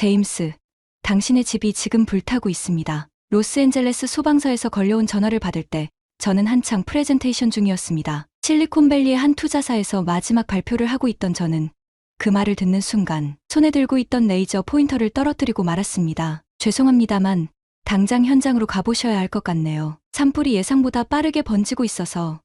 제임스, 당신의 집이 지금 불타고 있습니다. 로스앤젤레스 소방서에서 걸려온 전화를 받을 때 저는 한창 프레젠테이션 중이었습니다. 실리콘밸리의 한 투자사에서 마지막 발표를 하고 있던 저는 그 말을 듣는 순간 손에 들고 있던 레이저 포인터를 떨어뜨리고 말았습니다. 죄송합니다만 당장 현장으로 가보셔야 할 것 같네요. 산불이 예상보다 빠르게 번지고 있어서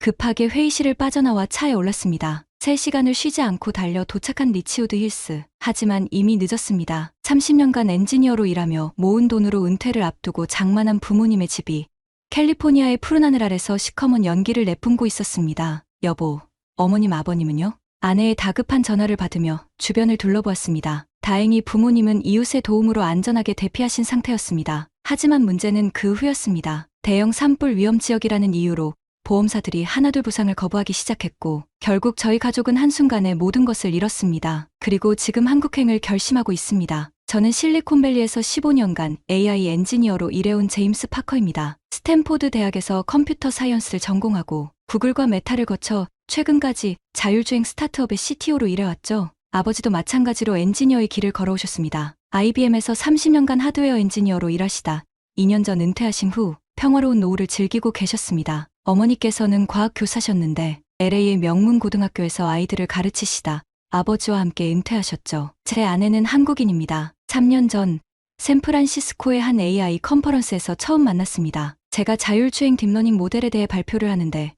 급하게 회의실을 빠져나와 차에 올랐습니다. 3시간을 쉬지 않고 달려 도착한 리치우드 힐스. 하지만 이미 늦었습니다. 30년간 엔지니어로 일하며 모은 돈으로 은퇴를 앞두고 장만한 부모님의 집이 캘리포니아의 푸른 하늘 아래서 시커먼 연기를 내뿜고 있었습니다. 여보, 어머님 아버님은요? 아내의 다급한 전화를 받으며 주변을 둘러보았습니다. 다행히 부모님은 이웃의 도움으로 안전하게 대피하신 상태였습니다. 하지만 문제는 그 후였습니다. 대형 산불 위험 지역이라는 이유로 보험사들이 하나둘 부상을 거부하기 시작했고 결국 저희 가족은 한순간에 모든 것을 잃었습니다. 그리고 지금 한국행을 결심하고 있습니다. 저는 실리콘밸리에서 15년간 AI 엔지니어로 일해온 제임스 파커입니다. 스탠포드 대학에서 컴퓨터 사이언스를 전공하고 구글과 메타를 거쳐 최근까지 자율주행 스타트업의 CTO로 일해왔죠. 아버지도 마찬가지로 엔지니어의 길을 걸어오셨습니다. IBM에서 30년간 하드웨어 엔지니어로 일하시다 2년 전 은퇴하신 후 평화로운 노후를 즐기고 계셨습니다. 어머니께서는 과학 교사셨는데 LA의 명문 고등학교에서 아이들을 가르치시다 아버지와 함께 은퇴하셨죠. 제 아내는 한국인입니다. 3년 전 샌프란시스코의 한 AI 컨퍼런스에서 처음 만났습니다. 제가 자율주행 딥러닝 모델에 대해 발표를 하는데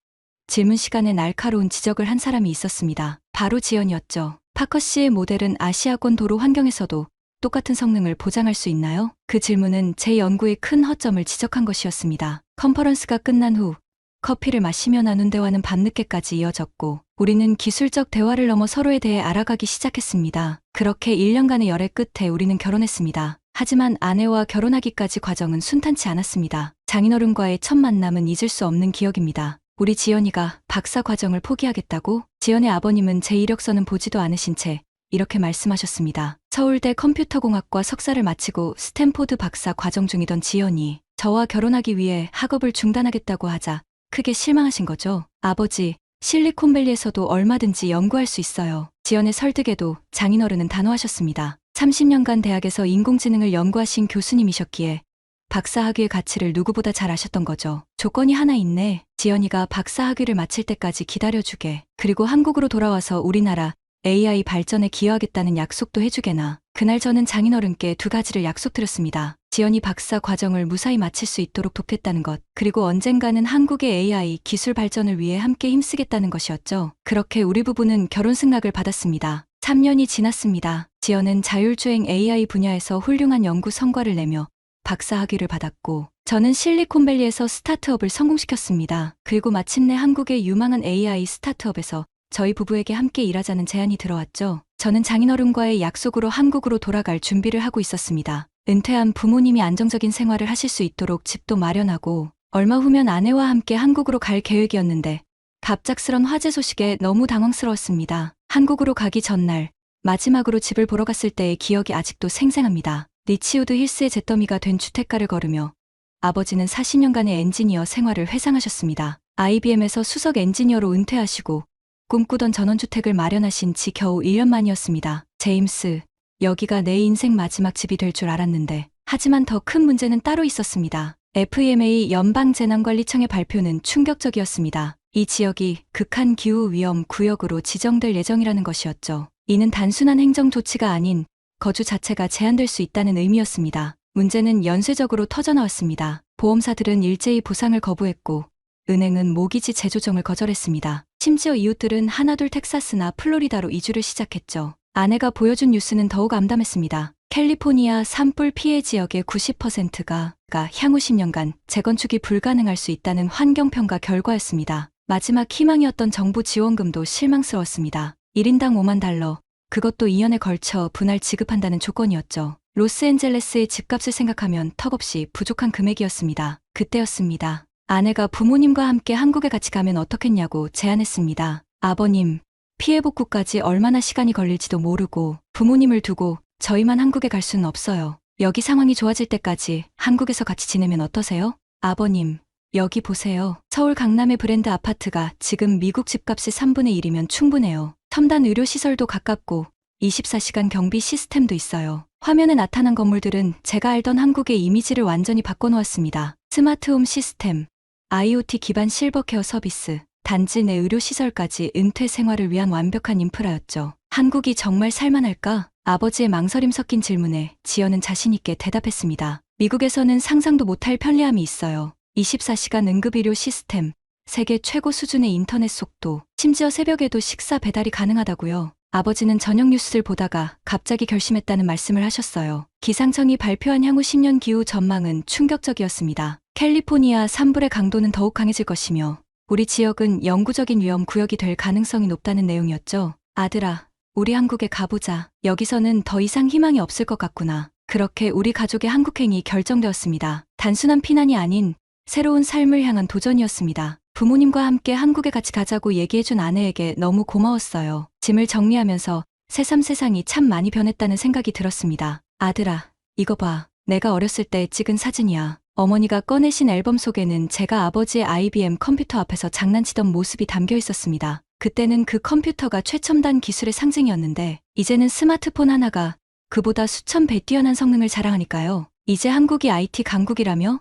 질문 시간에 날카로운 지적을 한 사람이 있었습니다. 바로 지연이었죠. 파커 씨의 모델은 아시아권 도로 환경에서도 똑같은 성능을 보장할 수 있나요? 그 질문은 제 연구의 큰 허점을 지적한 것이었습니다. 컨퍼런스가 끝난 후 커피를 마시며 나눈 대화는 밤늦게까지 이어졌고 우리는 기술적 대화를 넘어 서로에 대해 알아가기 시작했습니다. 그렇게 1년간의 열애 끝에 우리는 결혼했습니다. 하지만 아내와 결혼하기까지 과정은 순탄치 않았습니다. 장인어른과의 첫 만남은 잊을 수 없는 기억입니다. 우리 지연이가 박사 과정을 포기하겠다고? 지연의 아버님은 제 이력서는 보지도 않으신 채 이렇게 말씀하셨습니다. 서울대 컴퓨터공학과 석사를 마치고 스탠포드 박사 과정 중이던 지연이 저와 결혼하기 위해 학업을 중단하겠다고 하자 크게 실망하신 거죠. 아버지, 실리콘밸리에서도 얼마든지 연구할 수 있어요. 지연의 설득에도 장인어른은 단호하셨습니다. 30년간 대학에서 인공지능을 연구하신 교수님이셨기에 박사 학위의 가치를 누구보다 잘 아셨던 거죠. 조건이 하나 있네. 지연이가 박사 학위를 마칠 때까지 기다려주게. 그리고 한국으로 돌아와서 우리나라 AI 발전에 기여하겠다는 약속도 해주게나. 그날 저는 장인어른께 2가지를 약속드렸습니다. 지연이 박사 과정을 무사히 마칠 수 있도록 돕겠다는 것, 그리고 언젠가는 한국의 AI 기술 발전을 위해 함께 힘쓰겠다는 것이었죠. 그렇게 우리 부부는 결혼 승낙을 받았습니다. 3년이 지났습니다. 지연은 자율주행 AI 분야에서 훌륭한 연구 성과를 내며 박사 학위를 받았고 저는 실리콘밸리에서 스타트업을 성공시켰습니다. 그리고 마침내 한국의 유망한 AI 스타트업에서 저희 부부에게 함께 일하자는 제안이 들어왔죠. 저는 장인어른과의 약속으로 한국으로 돌아갈 준비를 하고 있었습니다. 은퇴한 부모님이 안정적인 생활을 하실 수 있도록 집도 마련하고 얼마 후면 아내와 함께 한국으로 갈 계획이었는데 갑작스런 화재 소식에 너무 당황스러웠습니다. 한국으로 가기 전날 마지막으로 집을 보러 갔을 때의 기억이 아직도 생생합니다. 리치우드 힐스의 잿더미가 된 주택가를 걸으며 아버지는 40년간의 엔지니어 생활을 회상하셨습니다. IBM에서 수석 엔지니어로 은퇴하시고 꿈꾸던 전원주택을 마련하신 지 겨우 1년 만이었습니다. 제임스, 여기가 내 인생 마지막 집이 될 줄 알았는데 하지만 더 큰 문제는 따로 있었습니다. FEMA 연방재난관리청의 발표는 충격적이었습니다. 이 지역이 극한 기후 위험 구역으로 지정될 예정이라는 것이었죠. 이는 단순한 행정 조치가 아닌 거주 자체가 제한될 수 있다는 의미였습니다. 문제는 연쇄적으로 터져나왔습니다. 보험사들은 일제히 보상을 거부했고 은행은 모기지 재조정을 거절했습니다. 심지어 이웃들은 하나둘 텍사스나 플로리다로 이주를 시작했죠. 아내가 보여준 뉴스는 더욱 암담했습니다. 캘리포니아 산불 피해 지역의 90%가 향후 10년간 재건축이 불가능할 수 있다는 환경평가 결과였습니다. 마지막 희망이었던 정부 지원금도 실망스러웠습니다. 1인당 $50,000, 그것도 2년에 걸쳐 분할 지급한다는 조건이었죠. 로스앤젤레스의 집값을 생각하면 턱없이 부족한 금액이었습니다. 그때였습니다. 아내가 부모님과 함께 한국에 같이 가면 어떻겠냐고 제안했습니다. 아버님, 피해 복구까지 얼마나 시간이 걸릴지도 모르고 부모님을 두고 저희만 한국에 갈 수는 없어요. 여기 상황이 좋아질 때까지 한국에서 같이 지내면 어떠세요? 아버님, 여기 보세요. 서울 강남의 브랜드 아파트가 지금 미국 집값의 3분의 1이면 충분해요. 첨단 의료시설도 가깝고 24시간 경비 시스템도 있어요. 화면에 나타난 건물들은 제가 알던 한국의 이미지를 완전히 바꿔놓았습니다. 스마트홈 시스템, IoT 기반 실버케어 서비스, 단지 내 의료시설까지 은퇴 생활을 위한 완벽한 인프라였죠. 한국이 정말 살만할까? 아버지의 망설임 섞인 질문에 지연은 자신있게 대답했습니다. 미국에서는 상상도 못할 편리함이 있어요. 24시간 응급의료 시스템, 세계 최고 수준의 인터넷 속도, 심지어 새벽에도 식사 배달이 가능하다고요. 아버지는 저녁 뉴스를 보다가 갑자기 결심했다는 말씀을 하셨어요. 기상청이 발표한 향후 10년 기후 전망은 충격적이었습니다. 캘리포니아 산불의 강도는 더욱 강해질 것이며 우리 지역은 영구적인 위험 구역이 될 가능성이 높다는 내용이었죠. 아들아, 우리 한국에 가보자. 여기서는 더 이상 희망이 없을 것 같구나. 그렇게 우리 가족의 한국행이 결정되었습니다. 단순한 피난이 아닌 새로운 삶을 향한 도전이었습니다. 부모님과 함께 한국에 같이 가자고 얘기해준 아내에게 너무 고마웠어요. 짐을 정리하면서 새삼 세상이 참 많이 변했다는 생각이 들었습니다. 아들아, 이거 봐. 내가 어렸을 때 찍은 사진이야. 어머니가 꺼내신 앨범 속에는 제가 아버지의 IBM 컴퓨터 앞에서 장난치던 모습이 담겨 있었습니다. 그때는 그 컴퓨터가 최첨단 기술의 상징이었는데 이제는 스마트폰 하나가 그보다 수천 배 뛰어난 성능을 자랑하니까요. 이제 한국이 IT 강국이라며?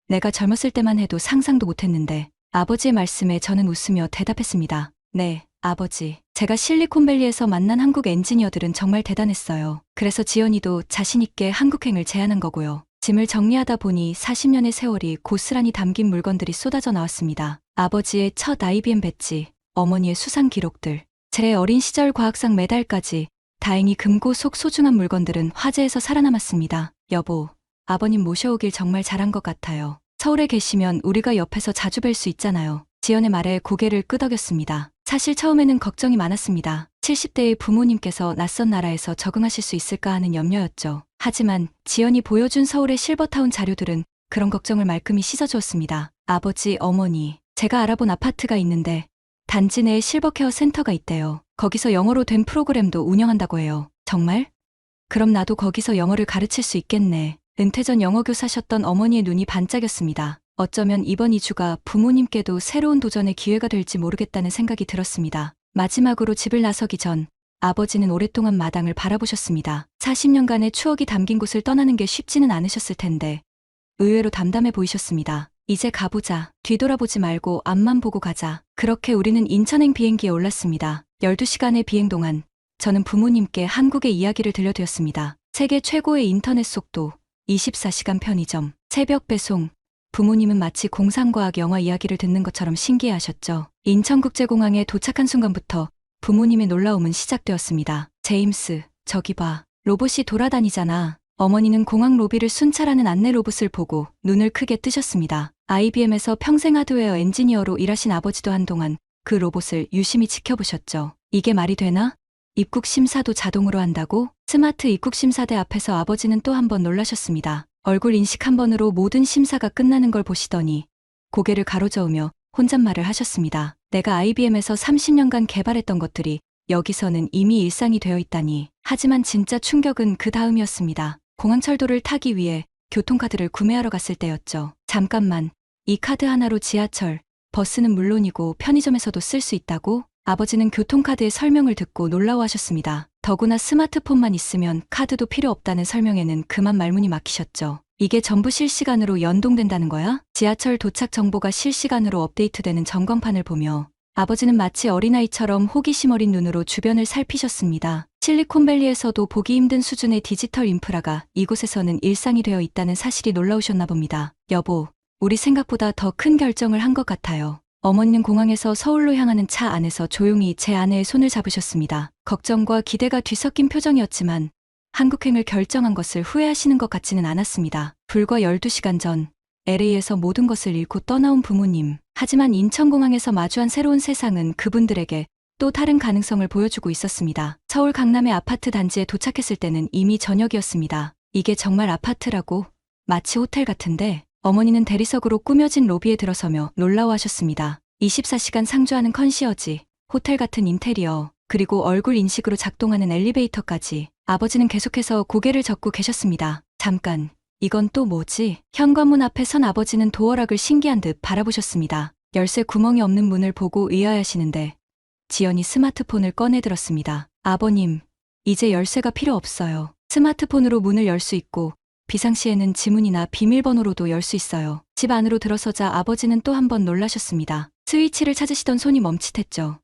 내가 젊었을 때만 해도 상상도 못했는데 아버지의 말씀에 저는 웃으며 대답했습니다. 네, 아버지. 제가 실리콘밸리에서 만난 한국 엔지니어들은 정말 대단했어요. 그래서 지연이도 자신있게 한국행을 제안한 거고요. 짐을 정리하다 보니 40년의 세월이 고스란히 담긴 물건들이 쏟아져 나왔습니다. 아버지의 첫 IBM 배지, 어머니의 수상 기록들, 제 어린 시절 과학상 메달까지 다행히 금고 속 소중한 물건들은 화재에서 살아남았습니다. 여보, 아버님 모셔오길 정말 잘한 것 같아요. 서울에 계시면 우리가 옆에서 자주 뵐 수 있잖아요. 지연의 말에 고개를 끄덕였습니다. 사실 처음에는 걱정이 많았습니다. 70대의 부모님께서 낯선 나라에서 적응하실 수 있을까 하는 염려였죠. 하지만 지연이 보여준 서울의 실버타운 자료들은 그런 걱정을 말끔히 씻어주었습니다. 아버지, 어머니, 제가 알아본 아파트가 있는데 단지 내에 실버케어 센터가 있대요. 거기서 영어로 된 프로그램도 운영한다고 해요. 정말? 그럼 나도 거기서 영어를 가르칠 수 있겠네. 은퇴 전 영어 교사셨던 어머니의 눈이 반짝였습니다. 어쩌면 이번 이주가 부모님께도 새로운 도전의 기회가 될지 모르겠다는 생각이 들었습니다. 마지막으로 집을 나서기 전 아버지는 오랫동안 마당을 바라보셨습니다. 40년간의 추억이 담긴 곳을 떠나는 게 쉽지는 않으셨을 텐데 의외로 담담해 보이셨습니다. 이제 가보자. 뒤돌아보지 말고 앞만 보고 가자. 그렇게 우리는 인천행 비행기에 올랐습니다. 12시간의 비행 동안 저는 부모님께 한국의 이야기를 들려드렸습니다. 세계 최고의 인터넷 속도, 24시간 편의점, 새벽 배송. 부모님은 마치 공상과학 영화 이야기를 듣는 것처럼 신기해하셨죠. 인천국제공항에 도착한 순간부터 부모님의 놀라움은 시작되었습니다. 제임스, 저기 봐. 로봇이 돌아다니잖아. 어머니는 공항 로비를 순찰하는 안내 로봇을 보고 눈을 크게 뜨셨습니다. IBM에서 평생 하드웨어 엔지니어로 일하신 아버지도 한동안 그 로봇을 유심히 지켜보셨죠. 이게 말이 되나? 입국 심사도 자동으로 한다고? 스마트 입국 심사대 앞에서 아버지는 또 한 번 놀라셨습니다. 얼굴 인식 한 번으로 모든 심사가 끝나는 걸 보시더니 고개를 가로저으며 혼잣말을 하셨습니다. 내가 IBM에서 30년간 개발했던 것들이 여기서는 이미 일상이 되어 있다니. 하지만 진짜 충격은 그 다음이었습니다. 공항철도를 타기 위해 교통카드를 구매하러 갔을 때였죠. 잠깐만, 이 카드 하나로 지하철, 버스는 물론이고 편의점에서도 쓸 수 있다고? 아버지는 교통카드의 설명을 듣고 놀라워하셨습니다. 더구나 스마트폰만 있으면 카드도 필요 없다는 설명에는 그만 말문이 막히셨죠. 이게 전부 실시간으로 연동된다는 거야? 지하철 도착 정보가 실시간으로 업데이트되는 전광판을 보며 아버지는 마치 어린아이처럼 호기심 어린 눈으로 주변을 살피셨습니다. 실리콘밸리에서도 보기 힘든 수준의 디지털 인프라가 이곳에서는 일상이 되어 있다는 사실이 놀라우셨나 봅니다. 여보, 우리 생각보다 더 큰 결정을 한 것 같아요. 어머니는 공항에서 서울로 향하는 차 안에서 조용히 제 아내의 손을 잡으셨습니다. 걱정과 기대가 뒤섞인 표정이었지만 한국행을 결정한 것을 후회하시는 것 같지는 않았습니다. 불과 12시간 전 LA에서 모든 것을 잃고 떠나온 부모님. 하지만 인천공항에서 마주한 새로운 세상은 그분들에게 또 다른 가능성을 보여주고 있었습니다. 서울 강남의 아파트 단지에 도착했을 때는 이미 저녁이었습니다. 이게 정말 아파트라고? 마치 호텔 같은데? 어머니는 대리석으로 꾸며진 로비에 들어서며 놀라워하셨습니다. 24시간 상주하는 컨시어지, 호텔 같은 인테리어, 그리고 얼굴 인식으로 작동하는 엘리베이터까지. 아버지는 계속해서 고개를 젓고 계셨습니다. 잠깐, 이건 또 뭐지? 현관문 앞에 선 아버지는 도어락을 신기한 듯 바라보셨습니다. 열쇠 구멍이 없는 문을 보고 의아해하시는데 지연이 스마트폰을 꺼내들었습니다. 아버님, 이제 열쇠가 필요 없어요. 스마트폰으로 문을 열 수 있고 비상시에는 지문이나 비밀번호로도 열 수 있어요. 집 안으로 들어서자 아버지는 또 한 번 놀라셨습니다. 스위치를 찾으시던 손이 멈칫했죠.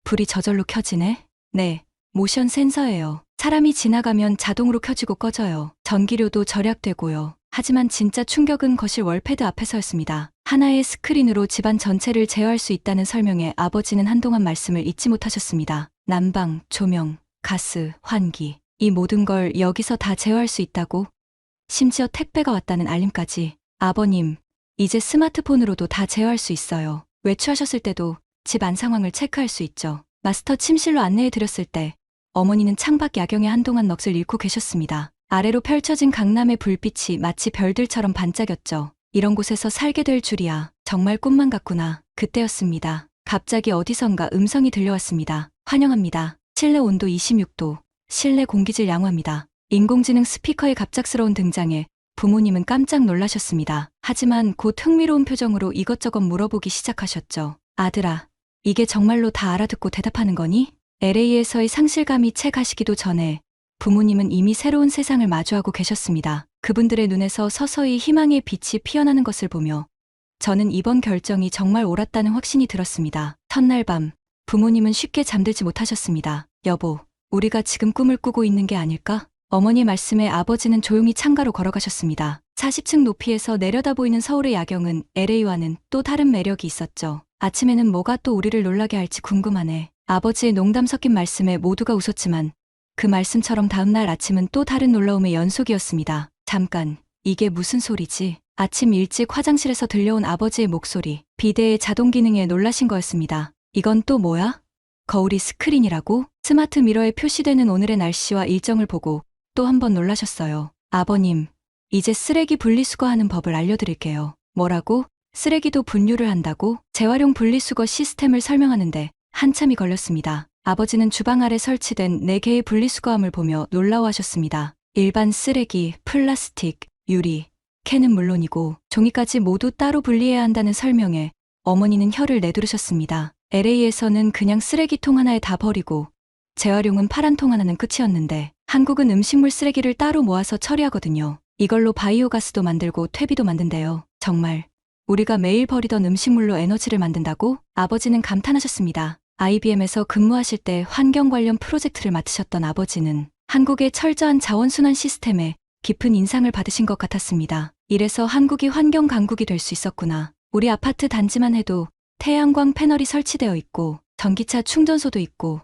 불이 저절로 켜지네? 네, 모션 센서예요. 사람이 지나가면 자동으로 켜지고 꺼져요. 전기료도 절약되고요. 하지만 진짜 충격은 거실 월패드 앞에서였습니다. 하나의 스크린으로 집안 전체를 제어할 수 있다는 설명에 아버지는 한동안 말씀을 잇지 못하셨습니다. 난방, 조명, 가스, 환기, 이 모든 걸 여기서 다 제어할 수 있다고? 심지어 택배가 왔다는 알림까지. 아버님, 이제 스마트폰으로도 다 제어할 수 있어요. 외출하셨을 때도 집 안 상황을 체크할 수 있죠. 마스터 침실로 안내해 드렸을 때 어머니는 창밖 야경에 한동안 넋을 잃고 계셨습니다. 아래로 펼쳐진 강남의 불빛이 마치 별들처럼 반짝였죠. 이런 곳에서 살게 될 줄이야. 정말 꿈만 같구나. 그때였습니다. 갑자기 어디선가 음성이 들려왔습니다. 환영합니다. 실내 온도 26도. 실내 공기질 양호합니다. 인공지능 스피커의 갑작스러운 등장에 부모님은 깜짝 놀라셨습니다. 하지만 곧 흥미로운 표정으로 이것저것 물어보기 시작하셨죠. 아들아, 이게 정말로 다 알아듣고 대답하는 거니? LA에서의 상실감이 채 가시기도 전에 부모님은 이미 새로운 세상을 마주하고 계셨습니다. 그분들의 눈에서 서서히 희망의 빛이 피어나는 것을 보며 저는 이번 결정이 정말 옳았다는 확신이 들었습니다. 첫날 밤, 부모님은 쉽게 잠들지 못하셨습니다. 여보, 우리가 지금 꿈을 꾸고 있는 게 아닐까? 어머니의 말씀에 아버지는 조용히 창가로 걸어가셨습니다. 40층 높이에서 내려다 보이는 서울의 야경은 LA와는 또 다른 매력이 있었죠. 아침에는 뭐가 또 우리를 놀라게 할지 궁금하네. 아버지의 농담 섞인 말씀에 모두가 웃었지만 그 말씀처럼 다음날 아침은 또 다른 놀라움의 연속이었습니다. 잠깐, 이게 무슨 소리지? 아침 일찍 화장실에서 들려온 아버지의 목소리. 비데의 자동 기능에 놀라신 거였습니다. 이건 또 뭐야? 거울이 스크린이라고? 스마트 미러에 표시되는 오늘의 날씨와 일정을 보고 또 한 번 놀라셨어요. 아버님, 이제 쓰레기 분리수거하는 법을 알려드릴게요. 뭐라고? 쓰레기도 분류를 한다고? 재활용 분리수거 시스템을 설명하는데 한참이 걸렸습니다. 아버지는 주방 아래 설치된 4개의 분리수거함을 보며 놀라워하셨습니다. 일반 쓰레기, 플라스틱, 유리, 캔은 물론이고 종이까지 모두 따로 분리해야 한다는 설명에 어머니는 혀를 내두르셨습니다. LA에서는 그냥 쓰레기통 하나에 다 버리고 재활용은 파란 통 하나는 끝이었는데 한국은 음식물 쓰레기를 따로 모아서 처리하거든요. 이걸로 바이오가스도 만들고 퇴비도 만든대요. 정말 우리가 매일 버리던 음식물로 에너지를 만든다고? 아버지는 감탄하셨습니다. IBM에서 근무하실 때 환경 관련 프로젝트를 맡으셨던 아버지는 한국의 철저한 자원순환 시스템에 깊은 인상을 받으신 것 같았습니다. 이래서 한국이 환경 강국이 될 수 있었구나. 우리 아파트 단지만 해도 태양광 패널이 설치되어 있고 전기차 충전소도 있고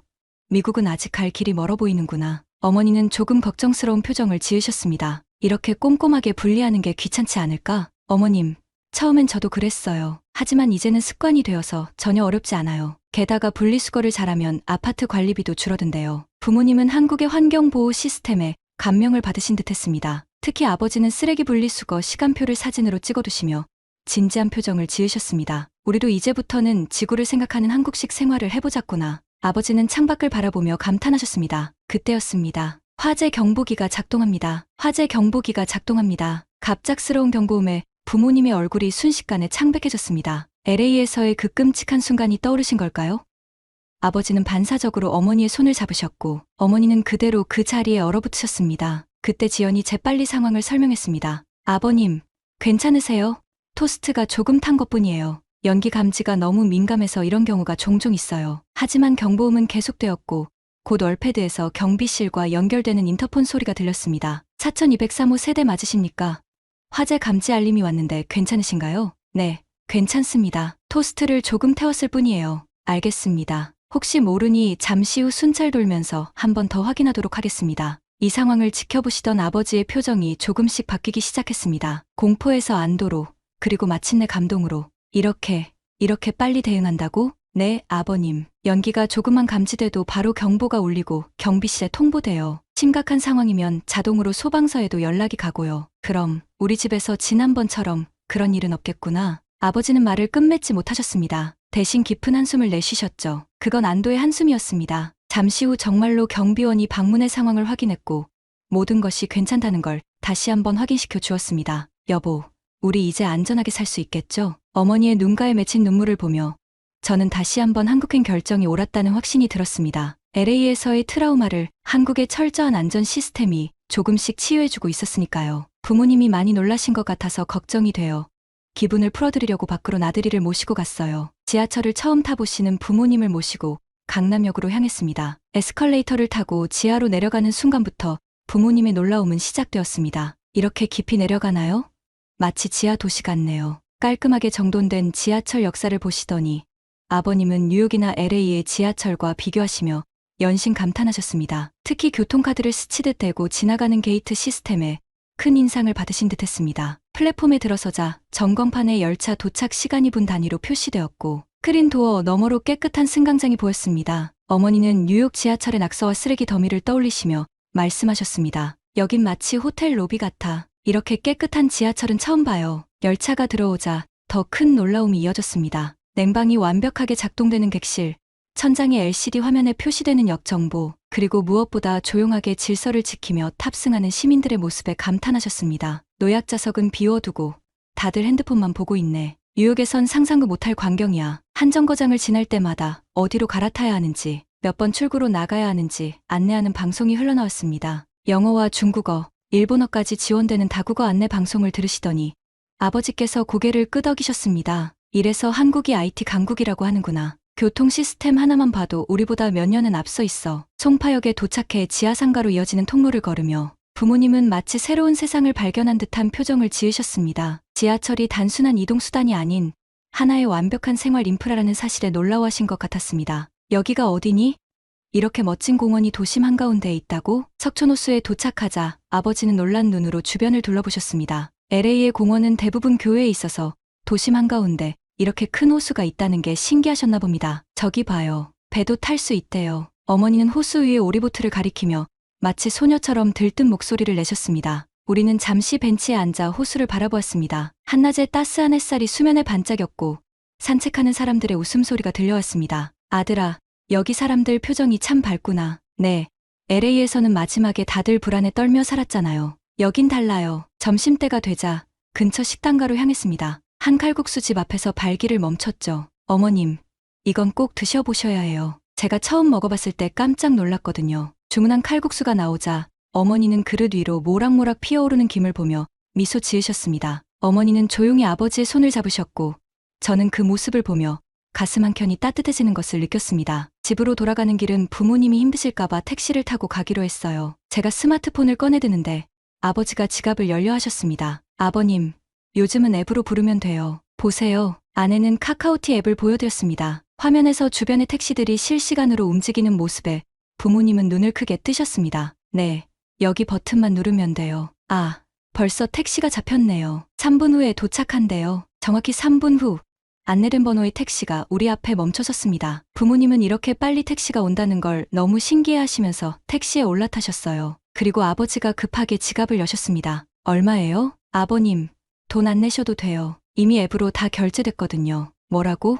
미국은 아직 갈 길이 멀어 보이는구나. 어머니는 조금 걱정스러운 표정을 지으셨습니다. 이렇게 꼼꼼하게 분리하는 게 귀찮지 않을까? 어머님, 처음엔 저도 그랬어요. 하지만 이제는 습관이 되어서 전혀 어렵지 않아요. 게다가 분리수거를 잘하면 아파트 관리비도 줄어든대요. 부모님은 한국의 환경보호 시스템에 감명을 받으신 듯했습니다. 특히 아버지는 쓰레기 분리수거 시간표를 사진으로 찍어두시며 진지한 표정을 지으셨습니다. 우리도 이제부터는 지구를 생각하는 한국식 생활을 해보자꾸나. 아버지는 창밖을 바라보며 감탄하셨습니다. 그때였습니다. 화재 경보기가 작동합니다. 화재 경보기가 작동합니다. 갑작스러운 경고음에 부모님의 얼굴이 순식간에 창백해졌습니다. LA에서의 그 끔찍한 순간이 떠오르신 걸까요? 아버지는 반사적으로 어머니의 손을 잡으셨고 어머니는 그대로 그 자리에 얼어붙으셨습니다. 그때 지연이 재빨리 상황을 설명했습니다. 아버님, 괜찮으세요? 토스트가 조금 탄 것뿐이에요. 연기 감지가 너무 민감해서 이런 경우가 종종 있어요. 하지만 경보음은 계속되었고 곧 월패드에서 경비실과 연결되는 인터폰 소리가 들렸습니다. 4203호 세대 맞으십니까? 화재 감지 알림이 왔는데 괜찮으신가요? 네, 괜찮습니다. 토스트를 조금 태웠을 뿐이에요. 알겠습니다. 혹시 모르니 잠시 후 순찰 돌면서 한 번 더 확인하도록 하겠습니다. 이 상황을 지켜보시던 아버지의 표정이 조금씩 바뀌기 시작했습니다. 공포에서 안도로, 그리고 마침내 감동으로. 이렇게 빨리 대응한다고? 네, 아버님. 연기가 조금만 감지돼도 바로 경보가 울리고 경비실에 통보돼요. 심각한 상황이면 자동으로 소방서에도 연락이 가고요. 그럼 우리 집에서 지난번처럼 그런 일은 없겠구나. 아버지는 말을 끝맺지 못하셨습니다. 대신 깊은 한숨을 내쉬셨죠. 그건 안도의 한숨이었습니다. 잠시 후 정말로 경비원이 방문의 상황을 확인했고 모든 것이 괜찮다는 걸 다시 한번 확인시켜 주었습니다. 여보, 우리 이제 안전하게 살 수 있겠죠? 어머니의 눈가에 맺힌 눈물을 보며 저는 다시 한번 한국행 결정이 옳았다는 확신이 들었습니다. LA에서의 트라우마를 한국의 철저한 안전 시스템이 조금씩 치유해주고 있었으니까요. 부모님이 많이 놀라신 것 같아서 걱정이 돼요. 기분을 풀어드리려고 밖으로 나들이를 모시고 갔어요. 지하철을 처음 타보시는 부모님을 모시고 강남역으로 향했습니다. 에스컬레이터를 타고 지하로 내려가는 순간부터 부모님의 놀라움은 시작되었습니다. 이렇게 깊이 내려가나요? 마치 지하 도시 같네요. 깔끔하게 정돈된 지하철 역사를 보시더니 아버님은 뉴욕이나 LA의 지하철과 비교하시며 연신 감탄하셨습니다. 특히 교통카드를 스치듯 대고 지나가는 게이트 시스템에 큰 인상을 받으신 듯했습니다. 플랫폼에 들어서자 전광판에 열차 도착 시간이 분 단위로 표시되었고 스크린 도어 너머로 깨끗한 승강장이 보였습니다. 어머니는 뉴욕 지하철의 낙서와 쓰레기 더미를 떠올리시며 말씀하셨습니다. 여긴 마치 호텔 로비 같아. 이렇게 깨끗한 지하철은 처음 봐요. 열차가 들어오자 더 큰 놀라움이 이어졌습니다. 냉방이 완벽하게 작동되는 객실, 천장에 LCD 화면에 표시되는 역 정보, 그리고 무엇보다 조용하게 질서를 지키며 탑승하는 시민들의 모습에 감탄하셨습니다. 노약 좌석은 비워두고 다들 핸드폰만 보고 있네. 뉴욕에선 상상도 못할 광경이야. 한 정거장을 지날 때마다 어디로 갈아타야 하는지, 몇 번 출구로 나가야 하는지 안내하는 방송이 흘러나왔습니다. 영어와 중국어, 일본어까지 지원되는 다국어 안내 방송을 들으시더니 아버지께서 고개를 끄덕이셨습니다. 이래서 한국이 IT 강국이라고 하는구나. 교통 시스템 하나만 봐도 우리보다 몇 년은 앞서 있어. 송파역에 도착해 지하상가로 이어지는 통로를 걸으며 부모님은 마치 새로운 세상을 발견한 듯한 표정을 지으셨습니다. 지하철이 단순한 이동수단이 아닌 하나의 완벽한 생활 인프라라는 사실에 놀라워하신 것 같았습니다. 여기가 어디니? 이렇게 멋진 공원이 도심 한가운데에 있다고? 석촌호수에 도착하자 아버지는 놀란 눈으로 주변을 둘러보셨습니다. LA의 공원은 대부분 교외에 있어서 도심 한가운데 이렇게 큰 호수가 있다는 게 신기하셨나 봅니다. 저기 봐요. 배도 탈 수 있대요. 어머니는 호수 위에 오리보트를 가리키며 마치 소녀처럼 들뜬 목소리를 내셨습니다. 우리는 잠시 벤치에 앉아 호수를 바라보았습니다. 한낮에 따스한 햇살이 수면에 반짝였고 산책하는 사람들의 웃음소리가 들려왔습니다. 아들아, 여기 사람들 표정이 참 밝구나. 네, LA에서는 마지막에 다들 불안에 떨며 살았잖아요. 여긴 달라요. 점심때가 되자 근처 식당가로 향했습니다. 한 칼국수 집 앞에서 발길을 멈췄죠. 어머님, 이건 꼭 드셔보셔야 해요. 제가 처음 먹어봤을 때 깜짝 놀랐거든요. 주문한 칼국수가 나오자 어머니는 그릇 위로 모락모락 피어오르는 김을 보며 미소 지으셨습니다. 어머니는 조용히 아버지의 손을 잡으셨고 저는 그 모습을 보며 가슴 한켠이 따뜻해지는 것을 느꼈습니다. 집으로 돌아가는 길은 부모님이 힘드실까봐 택시를 타고 가기로 했어요. 제가 스마트폰을 꺼내드는데 아버지가 지갑을 열려하셨습니다. 아버님, 요즘은 앱으로 부르면 돼요. 보세요. 아내는 카카오티 앱을 보여드렸습니다. 화면에서 주변의 택시들이 실시간으로 움직이는 모습에 부모님은 눈을 크게 뜨셨습니다. 네, 여기 버튼만 누르면 돼요. 아, 벌써 택시가 잡혔네요. 3분 후에 도착한대요. 정확히 3분 후 안내된 번호의 택시가 우리 앞에 멈춰섰습니다. 부모님은 이렇게 빨리 택시가 온다는 걸 너무 신기해하시면서 택시에 올라타셨어요. 그리고 아버지가 급하게 지갑을 여셨습니다. 얼마예요? 아버님, 돈 안 내셔도 돼요. 이미 앱으로 다 결제됐거든요. 뭐라고?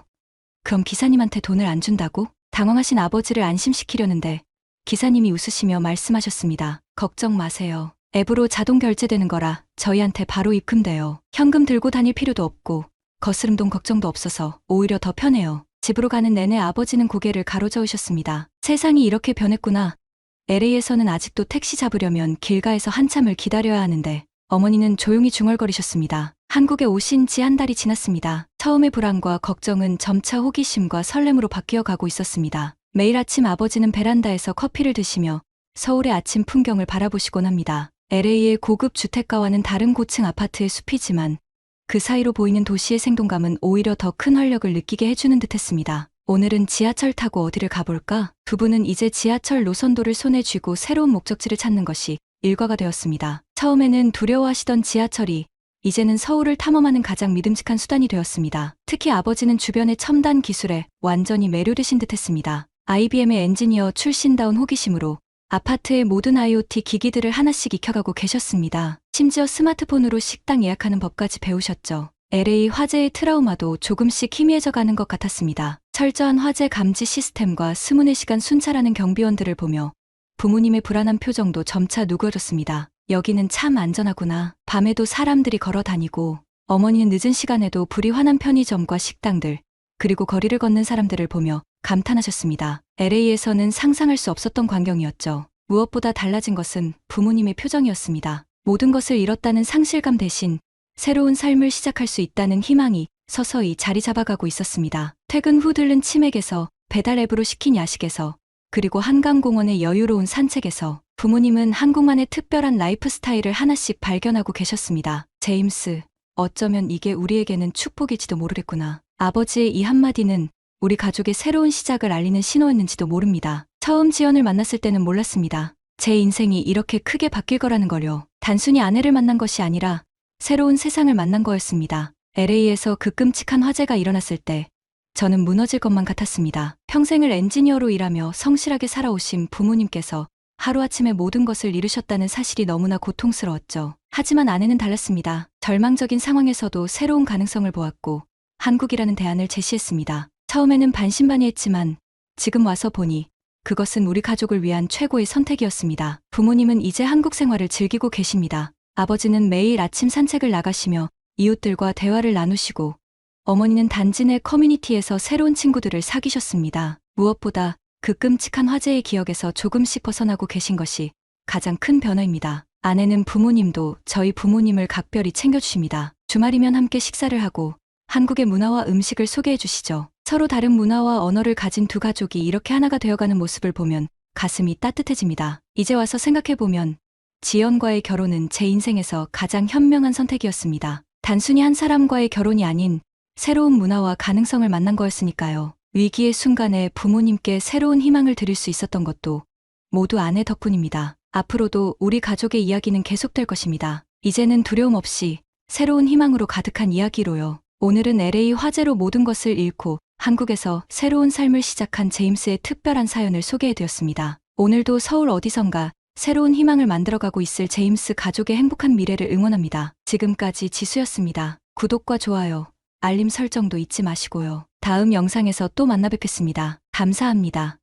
그럼 기사님한테 돈을 안 준다고? 당황하신 아버지를 안심시키려는데 기사님이 웃으시며 말씀하셨습니다. 걱정 마세요. 앱으로 자동 결제되는 거라 저희한테 바로 입금돼요. 현금 들고 다닐 필요도 없고 거스름돈 걱정도 없어서 오히려 더 편해요. 집으로 가는 내내 아버지는 고개를 가로저으셨습니다. 세상이 이렇게 변했구나. LA에서는 아직도 택시 잡으려면 길가에서 한참을 기다려야 하는데 어머니는 조용히 중얼거리셨습니다. 한국에 오신 지 한 달이 지났습니다. 처음의 불안과 걱정은 점차 호기심과 설렘으로 바뀌어 가고 있었습니다. 매일 아침 아버지는 베란다에서 커피를 드시며 서울의 아침 풍경을 바라보시곤 합니다. LA의 고급 주택가와는 다른 고층 아파트의 숲이지만 그 사이로 보이는 도시의 생동감은 오히려 더 큰 활력을 느끼게 해주는 듯했습니다. 오늘은 지하철 타고 어디를 가볼까? 두 분은 이제 지하철 노선도를 손에 쥐고 새로운 목적지를 찾는 것이 일과가 되었습니다. 처음에는 두려워하시던 지하철이 이제는 서울을 탐험하는 가장 믿음직한 수단이 되었습니다. 특히 아버지는 주변의 첨단 기술에 완전히 매료되신 듯했습니다. IBM의 엔지니어 출신다운 호기심으로 아파트의 모든 IoT 기기들을 하나씩 익혀가고 계셨습니다. 심지어 스마트폰으로 식당 예약하는 법까지 배우셨죠. LA 화재의 트라우마도 조금씩 희미해져 가는 것 같았습니다. 철저한 화재 감지 시스템과 24시간 순찰하는 경비원들을 보며 부모님의 불안한 표정도 점차 누그러졌습니다. 여기는 참 안전하구나. 밤에도 사람들이 걸어 다니고 어머니는 늦은 시간에도 불이 환한 편의점과 식당들, 그리고 거리를 걷는 사람들을 보며 감탄하셨습니다. LA에서는 상상할 수 없었던 광경이었죠. 무엇보다 달라진 것은 부모님의 표정이었습니다. 모든 것을 잃었다는 상실감 대신 새로운 삶을 시작할 수 있다는 희망이 서서히 자리 잡아가고 있었습니다. 퇴근 후 들른 치맥에서, 배달 앱으로 시킨 야식에서, 그리고 한강공원의 여유로운 산책에서 부모님은 한국만의 특별한 라이프 스타일을 하나씩 발견하고 계셨습니다. 제임스, 어쩌면 이게 우리에게는 축복일지도 모르겠구나. 아버지의 이 한마디는 우리 가족의 새로운 시작을 알리는 신호였는지도 모릅니다. 처음 지연을 만났을 때는 몰랐습니다. 제 인생이 이렇게 크게 바뀔 거라는 걸요. 단순히 아내를 만난 것이 아니라 새로운 세상을 만난 거였습니다. LA에서 그 끔찍한 화재가 일어났을 때 저는 무너질 것만 같았습니다. 평생을 엔지니어로 일하며 성실하게 살아오신 부모님께서 하루아침에 모든 것을 잃으셨다는 사실이 너무나 고통스러웠죠. 하지만 아내는 달랐습니다. 절망적인 상황에서도 새로운 가능성을 보았고 한국이라는 대안을 제시했습니다. 처음에는 반신반의했지만 지금 와서 보니 그것은 우리 가족을 위한 최고의 선택이었습니다. 부모님은 이제 한국 생활을 즐기고 계십니다. 아버지는 매일 아침 산책을 나가시며 이웃들과 대화를 나누시고, 어머니는 단지 내 커뮤니티에서 새로운 친구들을 사귀셨습니다. 무엇보다 그 끔찍한 화재의 기억에서 조금씩 벗어나고 계신 것이 가장 큰 변화입니다. 아내는 부모님도 저희 부모님을 각별히 챙겨주십니다. 주말이면 함께 식사를 하고 한국의 문화와 음식을 소개해 주시죠. 서로 다른 문화와 언어를 가진 두 가족이 이렇게 하나가 되어가는 모습을 보면 가슴이 따뜻해집니다. 이제 와서 생각해보면 지연과의 결혼은 제 인생에서 가장 현명한 선택이었습니다. 단순히 한 사람과의 결혼이 아닌 새로운 문화와 가능성을 만난 거였으니까요. 위기의 순간에 부모님께 새로운 희망을 드릴 수 있었던 것도 모두 아내 덕분입니다. 앞으로도 우리 가족의 이야기는 계속될 것입니다. 이제는 두려움 없이 새로운 희망으로 가득한 이야기로요. 오늘은 LA 화재로 모든 것을 잃고 한국에서 새로운 삶을 시작한 제임스의 특별한 사연을 소개해드렸습니다. 오늘도 서울 어디선가 새로운 희망을 만들어가고 있을 제임스 가족의 행복한 미래를 응원합니다. 지금까지 지수였습니다. 구독과 좋아요, 알림 설정도 잊지 마시고요. 다음 영상에서 또 만나 뵙겠습니다. 감사합니다.